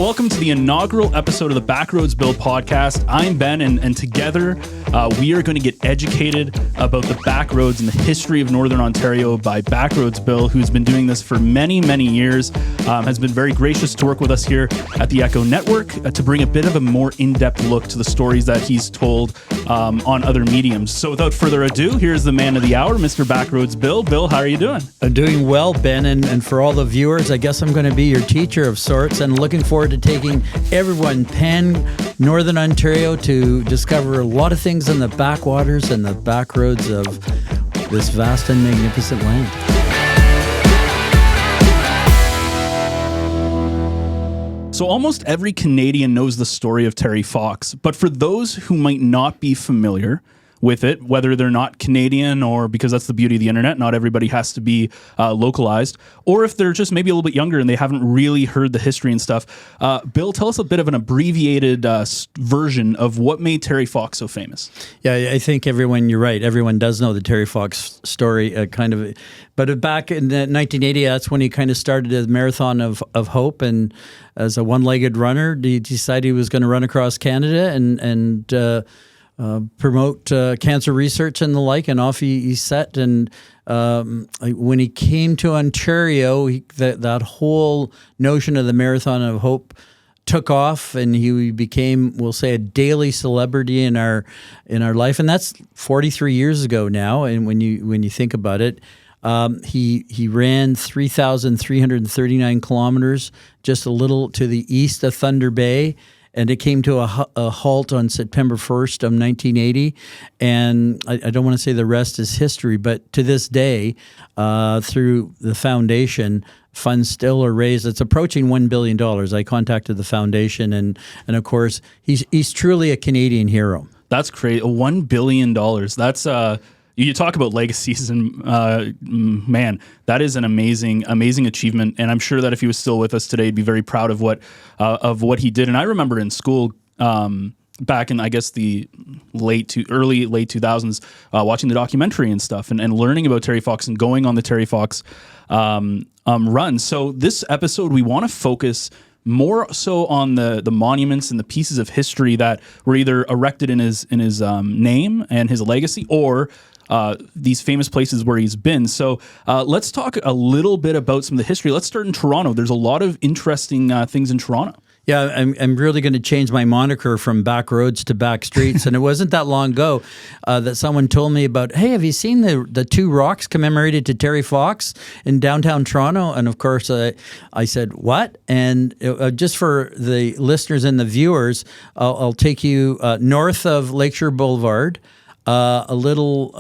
Welcome to the inaugural episode of the Backroads Bill podcast. I'm Ben, and together we are going to get educated about the backroads and the history of Northern Ontario by Backroads Bill, who's been doing this for many, many years, has been very gracious to work with us here at the Echo Network to bring a bit of a more in-depth look to the stories that he's told on other mediums. So without further ado, here's the man of the hour, Mr. Backroads Bill. Bill, how are you doing? I'm doing well, Ben, and for all the viewers, I guess I'm going to be your teacher of sorts, and looking forward to taking everyone Northern Ontario to discover a lot of things in the backwaters and the backroads of this vast and magnificent land. So almost every Canadian knows the story of Terry Fox, but for those who might not be familiar with it, whether they're not Canadian or because that's the beauty of the internet, not everybody has to be localized, or if they're just maybe a little bit younger and they haven't really heard the history and stuff. Bill, tell us a bit of an abbreviated version of what made Terry Fox so famous. Yeah, I think you're right. Everyone does know the Terry Fox story, but back in 1980, that's when he kind of started a marathon of hope, and as a one-legged runner, he decided he was going to run across Canada and promote cancer research and the like, and off he set. And when he came to Ontario, that whole notion of the Marathon of Hope took off, and he became, we'll say, a daily celebrity in our life. And that's 43 years ago now. And when you think about it, he ran 3,339 kilometers just a little to the east of Thunder Bay. And it came to a halt on September 1st of 1980. And I don't want to say the rest is history, but to this day, through the foundation, funds still are raised. It's approaching $1 billion. I contacted the foundation, and of course, he's truly a Canadian hero. That's crazy. $1 billion. That's... You talk about legacies, and man, that is an amazing achievement. And I'm sure that if he was still with us today, he'd be very proud of what he did. And I remember in school, back in, I guess, the early late 2000s, watching the documentary and stuff, and learning about Terry Fox and going on the Terry Fox run. So this episode, we want to focus more so on the monuments and the pieces of history that were either erected in his name and his legacy, or these famous places where he's been. So let's talk a little bit about some of the history. Let's start in Toronto. There's a lot of interesting things in Toronto. Yeah, I'm really going to change my moniker from Backroads to Backstreets. And it wasn't that long ago that someone told me about, hey, have you seen the two rocks commemorated to Terry Fox in downtown Toronto? And of course, I said, what? And just for the listeners and the viewers, I'll take you north of Lakeshore Boulevard. A little,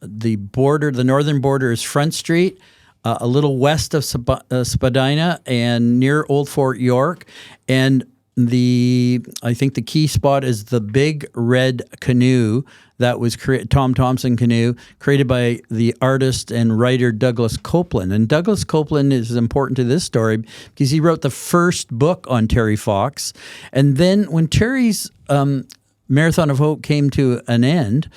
the northern border is Front Street, a little west of Spadina and near Old Fort York. And I think the key spot is the Big Red Canoe that was Tom Thomson canoe, created by the artist and writer Douglas Copeland. And Douglas Copeland is important to this story because he wrote the first book on Terry Fox. And then when Terry's Marathon of Hope came to an end,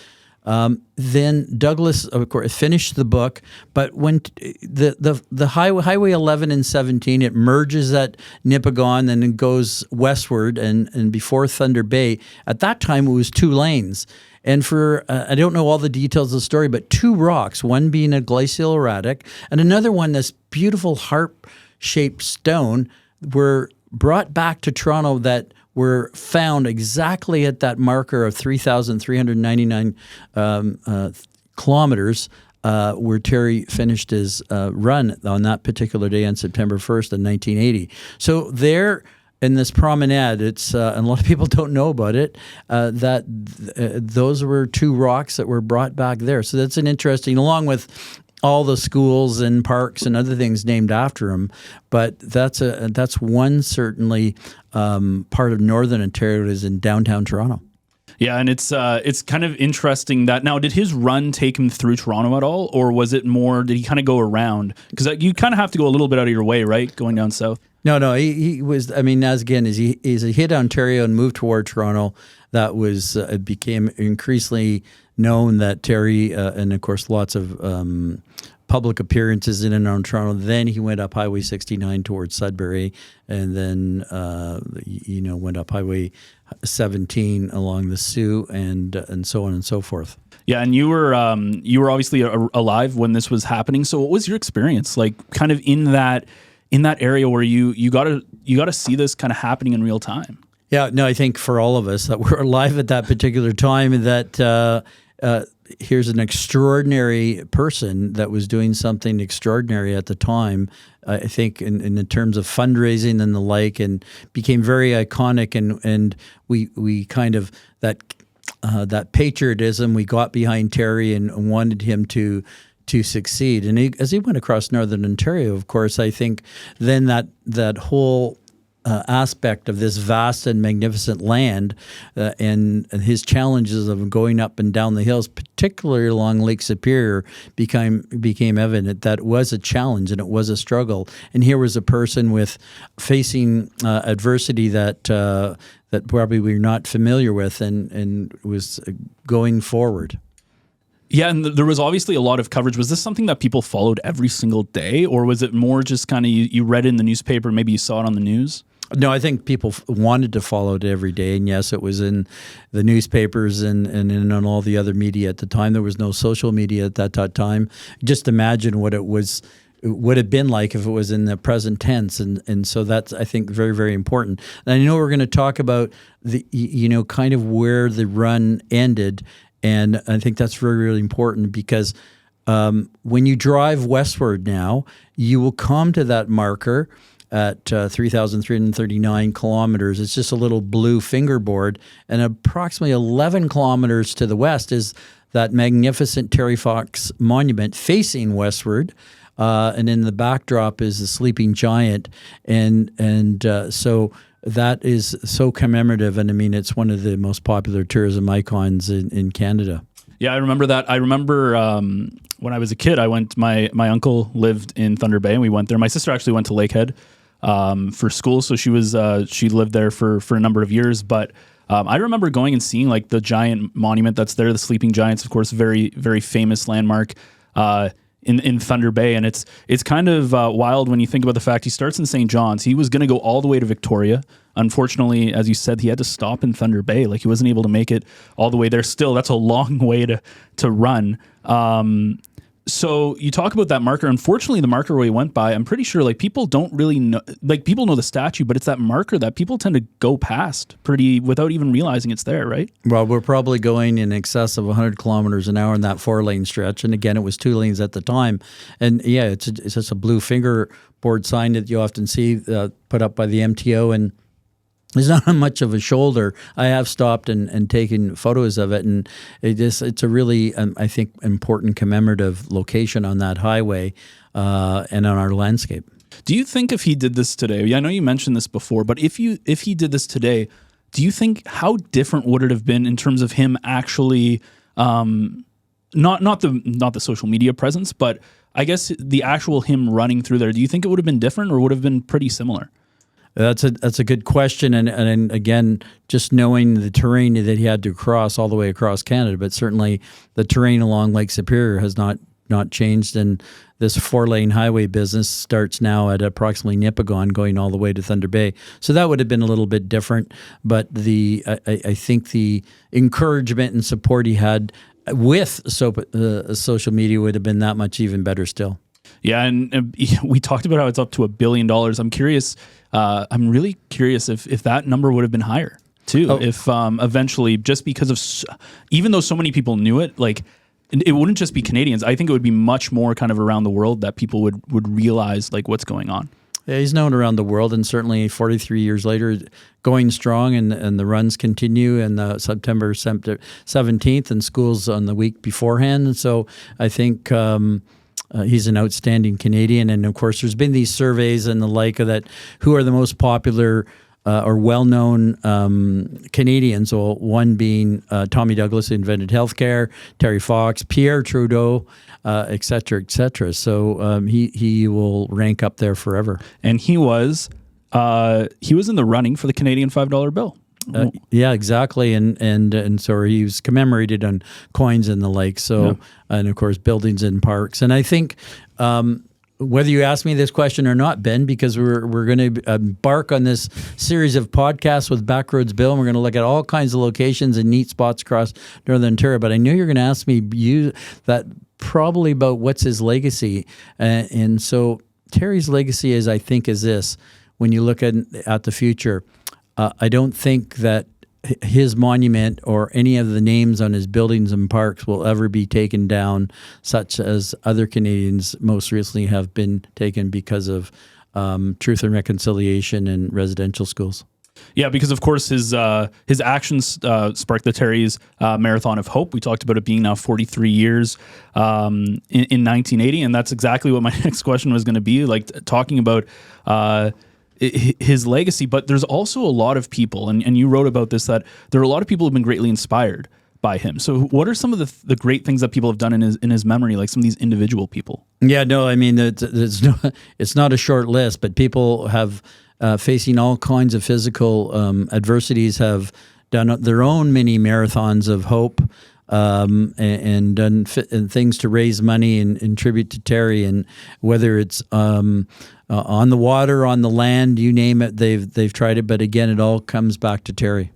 then Douglas, of course, finished the book. But when the Highway 11 and 17, it merges at Nipigon and it goes westward and before Thunder Bay. At that time, it was 2 lanes. And for, I don't know all the details of the story, but 2 rocks, one being a glacial erratic and another one, this beautiful harp-shaped stone, were brought back to Toronto that were found exactly at that marker of 3,399 kilometers where Terry finished his run on that particular day on September 1st in 1980. So there in this promenade, and a lot of people don't know about it, that those were 2 rocks that were brought back there. So that's an interesting, along with all the schools and parks and other things named after him, but that's one certainly part of Northern Ontario that is in downtown Toronto. Yeah, and it's kind of interesting that now, did his run take him through Toronto at all, or was it more? Did he kind of go around? Because you kind of have to go a little bit out of your way, right, going down south. No, he was. I mean, as he hit Ontario and moved toward Toronto, that was it became increasingly known that Terry and of course lots of public appearances in and around Toronto. Then he went up Highway 69 towards Sudbury, and then went up Highway 17 along the Sioux, and so on and so forth. Yeah, and you were obviously alive when this was happening. So what was your experience like, kind of in that area where you got to see this kind of happening in real time? Yeah, no, I think for all of us that were alive at that particular time, that here's an extraordinary person that was doing something extraordinary at the time. I think in terms of fundraising and the like, and became very iconic, and we kind of that patriotism, we got behind Terry and wanted him to succeed. And as he went across Northern Ontario, of course, I think then that whole aspect of this vast and magnificent land and his challenges of going up and down the hills, particularly along Lake Superior, became evident that it was a challenge and it was a struggle. And here was a person with facing adversity that probably we're not familiar with, and was going forward. Yeah, and there was obviously a lot of coverage. Was this something that people followed every single day, or was it more just kind of you read it in the newspaper, maybe you saw it on the news? No, I think people wanted to follow it every day, and yes, it was in the newspapers and on all the other media at the time. There was no social media at that time. Just imagine what it would have been like if it was in the present tense, and so that's, I think, very, very important. And I know we're going to talk about the kind of where the run ended, and I think that's very, really important because when you drive westward now, you will come to that marker at 3,339 kilometers. It's just a little blue fingerboard, and approximately 11 kilometers to the west is that magnificent Terry Fox monument facing westward, and in the backdrop is the sleeping giant, and so that is so commemorative, and I mean it's one of the most popular tourism icons in Canada. Yeah, I remember that. I remember when I was a kid, my uncle lived in Thunder Bay, and we went there. My sister actually went to Lakehead for school, so she lived there for a number of years. But I remember going and seeing like the giant monument that's there, the Sleeping Giants, of course, very, very famous landmark in Thunder Bay. And it's kind of wild when you think about the fact he starts in St. John's. He was going to go all the way to Victoria. Unfortunately, as you said, he had to stop in Thunder Bay. Like he wasn't able to make it all the way there. Still, that's a long way to run. So you talk about that marker. Unfortunately, the marker where he went by, I'm pretty sure like people don't really know, like people know the statue, but it's that marker that people tend to go past without even realizing it's there, right? Well, we're probably going in excess of 100 kilometers an hour in that 4-lane stretch. And again, it was 2 lanes at the time. And yeah, it's just a blue fingerboard sign that you often see put up by the MTO, and there's not much of a shoulder. I have stopped and taken photos of it, and it's a really, I think, important commemorative location on that highway and on our landscape. Do you think if he did this today, I know you mentioned this before, but if he did this today, do you think how different would it have been in terms of him actually, not the social media presence, but I guess the actual him running through there? Do you think it would have been different, or would have been pretty similar? That's a good question, and again, just knowing the terrain that he had to cross all the way across Canada, but certainly the terrain along Lake Superior has not changed, and this 4-lane highway business starts now at approximately Nipigon, going all the way to Thunder Bay. So that would have been a little bit different, but I think the encouragement and support he had with social media would have been that much even better still. Yeah, and we talked about how it's up to $1 billion. I'm curious. I'm really curious if that number would have been higher too. Oh. If eventually, just because of even though so many people knew it, like it wouldn't just be Canadians. I think it would be much more kind of around the world that people would realize like what's going on. Yeah, he's known around the world, and certainly 43 years later, going strong, and the runs continue, and September 17th, and school's on the week beforehand. And so I think he's an outstanding Canadian. And of course, there's been these surveys and the like of that, who are the most popular or well-known Canadians, well, one being Tommy Douglas, who invented healthcare, Terry Fox, Pierre Trudeau, et cetera, et cetera. So he will rank up there forever. And he was in the running for the Canadian $5 bill. Yeah, exactly, and so he was commemorated on coins and the like. So, and of course, buildings and parks. And I think whether you ask me this question or not, Ben, because we're going to embark on this series of podcasts with Backroads Bill, and we're going to look at all kinds of locations and neat spots across Northern Ontario. But I knew you're going to ask me that probably about what's his legacy, and so Terry's legacy is this: when you look at the future. I don't think that his monument or any of the names on his buildings and parks will ever be taken down, such as other Canadians most recently have been taken because of Truth and Reconciliation and residential schools. Yeah, because of course his actions sparked the Terry's Marathon of Hope. We talked about it being now 43 years in 1980, and that's exactly what my next question was going to be, like talking about his legacy. But there's also a lot of people, and you wrote about this, that there are a lot of people who've been greatly inspired by him. So what are some of the great things that people have done in his memory, like some of these individual people? Yeah, no, I mean, it's not a short list, but people have facing all kinds of physical adversities have done their own mini marathons of hope and done things to raise money and tribute to Terry. And whether it's on the water, on the land, you name it, they've tried it. But again, it all comes back to Terry.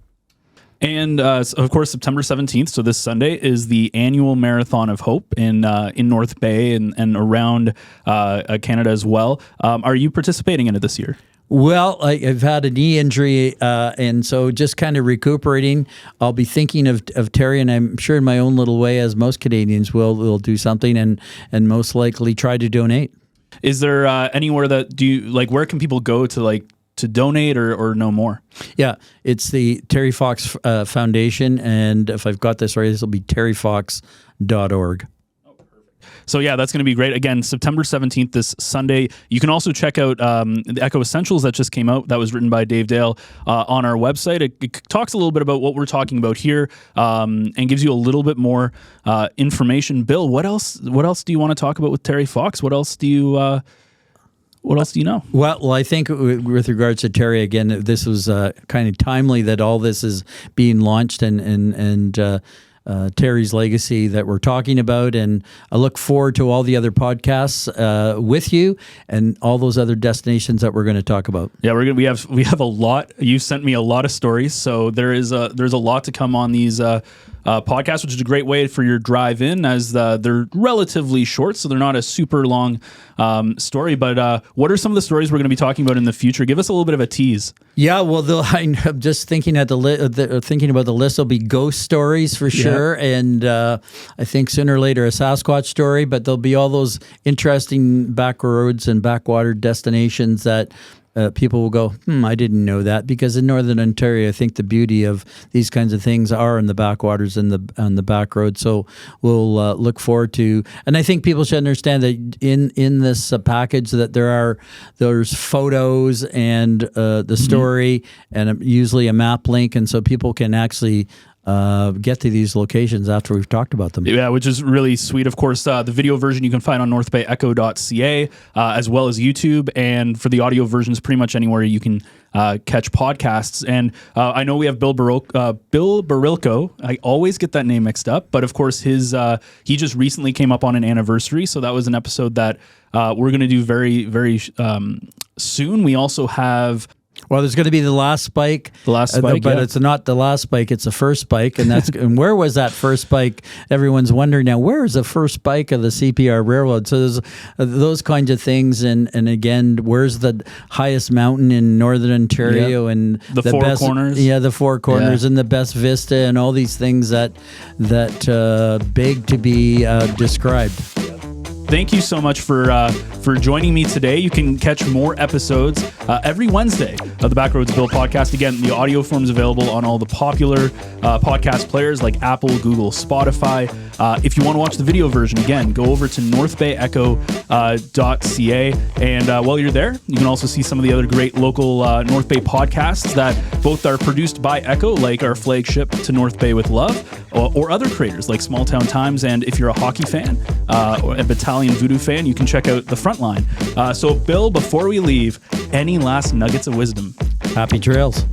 And of course, September 17th, so this Sunday, is the annual Marathon of Hope in North Bay and around Canada as well. Are you participating in it this year? Well, I've had a knee injury, and so just kind of recuperating. I'll be thinking of Terry, and I'm sure in my own little way, as most Canadians will do something and most likely try to donate. Is there anywhere where can people go to donate or know more? Yeah, it's the Terry Fox Foundation, and if I've got this right, this will be terryfox.org. So yeah, that's going to be great. Again, September 17th, this Sunday. You can also check out the Echo Essentials that just came out. That was written by Dave Dale on our website. It talks a little bit about what we're talking about here and gives you a little bit more information. Bill, what else do you want to talk about with Terry Fox? What else do you know? Well, I think with regards to Terry, again, this was kind of timely that all this is being launched and Terry's legacy that we're talking about, and I look forward to all the other podcasts with you and all those other destinations that we're going to talk about. Yeah, we have a lot. You sent me a lot of stories, so there's a lot to come on these podcasts, which is a great way for your drive in, as they're relatively short, so they're not a super long story. But what are some of the stories we're going to be talking about in the future? Give us a little bit of a tease. Yeah, well, I'm just thinking thinking about the list. There'll be ghost stories for sure, and I think sooner or later a Sasquatch story. But there'll be all those interesting back roads and backwater destinations that people will go, I didn't know that, because in Northern Ontario, I think the beauty of these kinds of things are in the backwaters and on the back road. So we'll look forward to, and I think people should understand that in this package that there's photos and the story and usually a map link, and so people can actually get to these locations after we've talked about them. Yeah, which is really sweet. Of course, the video version you can find on NorthBayEcho.ca as well as YouTube, and for the audio versions, pretty much anywhere you can catch podcasts. And I know we have Bill Barilko. I always get that name mixed up, but of course he just recently came up on an anniversary, so that was an episode that we're going to do very, very soon. We also have... Well, there's going to be the last spike. But it's not the last spike; it's the first spike, and that's and where was that first spike? Everyone's wondering now. Where is the first spike of the CPR Railroad? So there's those kinds of things, and again, where's the highest mountain in Northern Ontario and the Four Corners? Yeah, the Four Corners and the best vista, and all these things that beg to be described. Thank you so much for joining me today. You can catch more episodes every Wednesday of the Backroads Bill podcast. Again, the audio form is available on all the popular podcast players like Apple, Google, Spotify. If you want to watch the video version, again, go over to NorthBayEcho.ca. And while you're there, you can also see some of the other great local North Bay podcasts that both are produced by Echo, like our flagship To North Bay with Love, or other creators like Small Town Times. And if you're a hockey fan or a Battalion Voodoo fan, you can check out The Frontline. So, Bill, before we leave, any last nuggets of wisdom? Happy trails.